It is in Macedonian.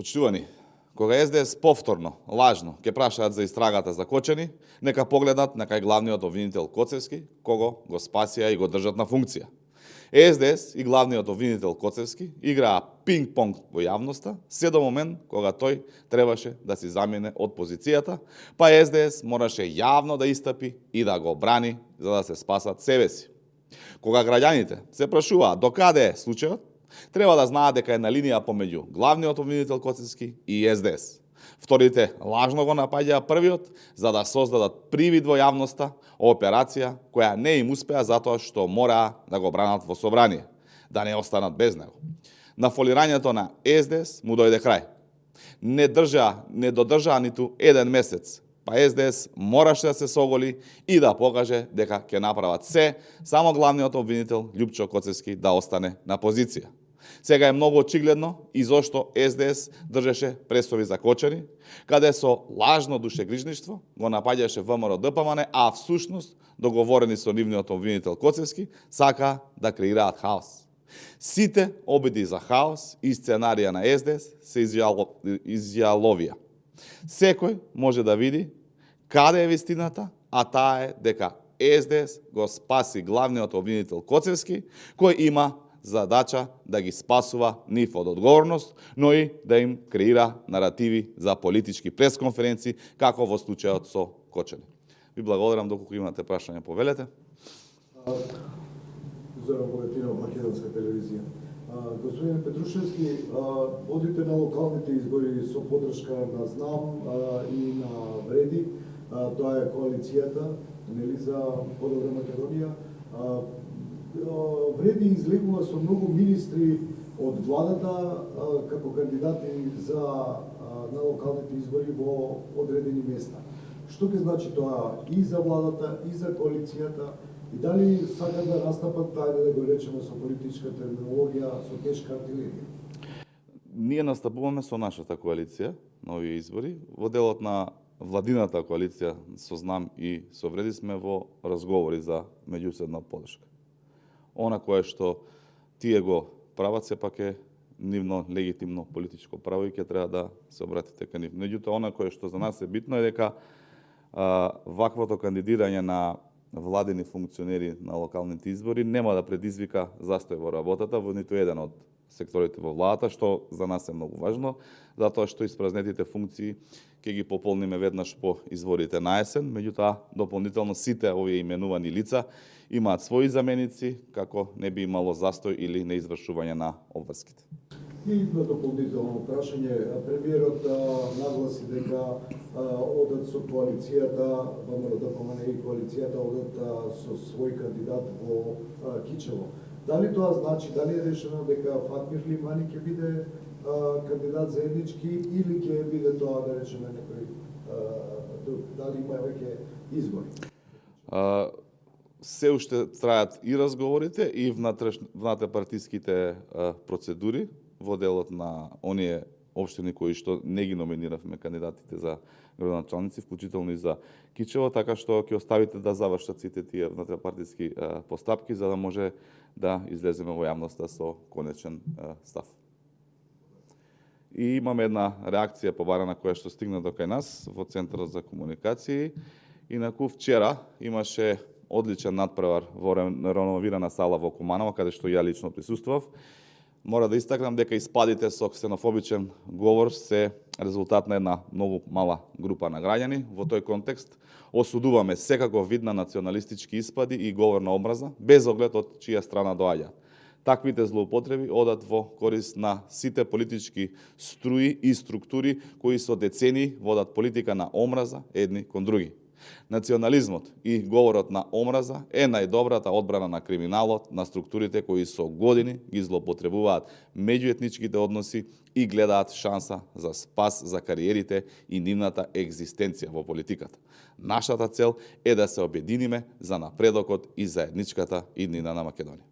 Почитувани, кога СДС повторно, лажно, ќе прашаат за истрагата за Кочани, нека погледнат на кај главниот обвинител Коцевски, кого го спасија и го држат на функција. СДС и главниот обвинител Коцевски играа пинг-понг во јавноста, се до момент кога тој требаше да си замине од позицијата, па СДС мораше јавно да истапи и да го брани за да се спасат себе си. Кога граѓаните се прашуваат до каде е случајот, треба да знаат дека е на линија помеѓу главниот обвинител Коцевски и СДС. Вторите лажно го напаѓаа првиот за да создадат привид во јавноста о операција која не им успеа затоа што мораа да го бранат во собрание, да не останат без него. На фолирањето на СДС му дојде крај. Не додржаа ниту еден месец, па СДС мораше да се соголи и да покаже дека ќе направат се само главниот обвинител Љупчо Коцевски да остане на позиција. Сега е многу очигледно и зошто СДС држеше пресови за Кочани, каде со лажно душегрижништво го напаѓаше ВМРО ДПМН, а всушност договорени со нивниот обвинител Коцевски сака да креираат хаос. Сите обиди за хаос и сценарија на СДС се изјаловија. Секој може да види каде е вистината, а таа е дека СДС го спаси главниот обвинител Коцевски, кој има задача да ги спасува нив од одговорност, но и да им креира наративи за политички пресконференции, како во случајот со Кочани. Ви благодарам, доколку имате прашања, повелете. Зоран Боветинов, Македонска телевизија. Господин Петрушевски, водите на локалните избори со поддршка на ЗНАМ и на Вреди. Тоа е коалицијата, нели, за подобра Македонија. Вреди излегува со многу министри од владата како кандидати на локалните избори во одредени места. Што ќе значи тоа и за владата, и за коалицијата, и дали сакат да настапат, тајде да го речеме со политичка терминологија, со тешка артилерија? Ние настапуваме со нашата коалиција на овие избори. Во делот на владината коалиција со ЗНАМ и со Вреди сме во разговори за меѓусебна поддршка. Она кое што тие го прават сепак е нивно легитимно политичко право и ќе треба да се обратите кај нив. Меѓутоа, она кое што за нас е битно е дека ваквото кандидирање на владини функционери на локалните избори нема да предизвика застој во работата во ниту еден од секторите во владата, што за нас е многу важно, затоа што испразнетите функции ќе ги пополниме веднаш по изборите на есен, меѓутоа дополнително сите овие именувани лица имаат своји заменици, како не би имало застој или неизвршување на обврските. И едно дополнително прашање. Премиерот нагласи дека одат со коалицијата, ВМРО ДПМН и коалицијата одат со свој кандидат во Кичево. Дали тоа значи, дали е решено дека Фатмир Лимани ќе биде кандидат заеднички или ќе биде тоа, да речеме, некој друг? Дали има веќе избори? Се уште трајат и разговорите и внатепартиските процедури во делот на оние општини кои што не ги номиниравме кандидатите за градоначалници, вклучително и за Кичево, така што ќе оставите да завршат сите тие внатрепартиски постапки за да може да излеземе во јавноста со конечен став. И имаме една реакција побарана која што стигна до кај нас во Центарот за комуникации. Инаку вчера имаше одличен надпревар во реновирана сала во Куманово, каде што ја лично присуствував. Мора да истакнам дека испадите со ксенофобичен говор се резултат на една многу мала група на граѓани. Во тој контекст осудуваме секако вид на националистички испади и говор на омраза, без оглед од чија страна доаѓа. Таквите злоупотреби одат во корист на сите политички струи и структури кои со децении водат политика на омраза едни кон други. Национализмот и говорот на омраза е најдобрата одбрана на криминалот, на структурите кои со години ги злоупотребуваат меѓуетничките односи и гледаат шанса за спас за кариерите и нивната екзистенција во политиката. Нашата цел е да се обединиме за напредокот и заедничката иднина на Македонија.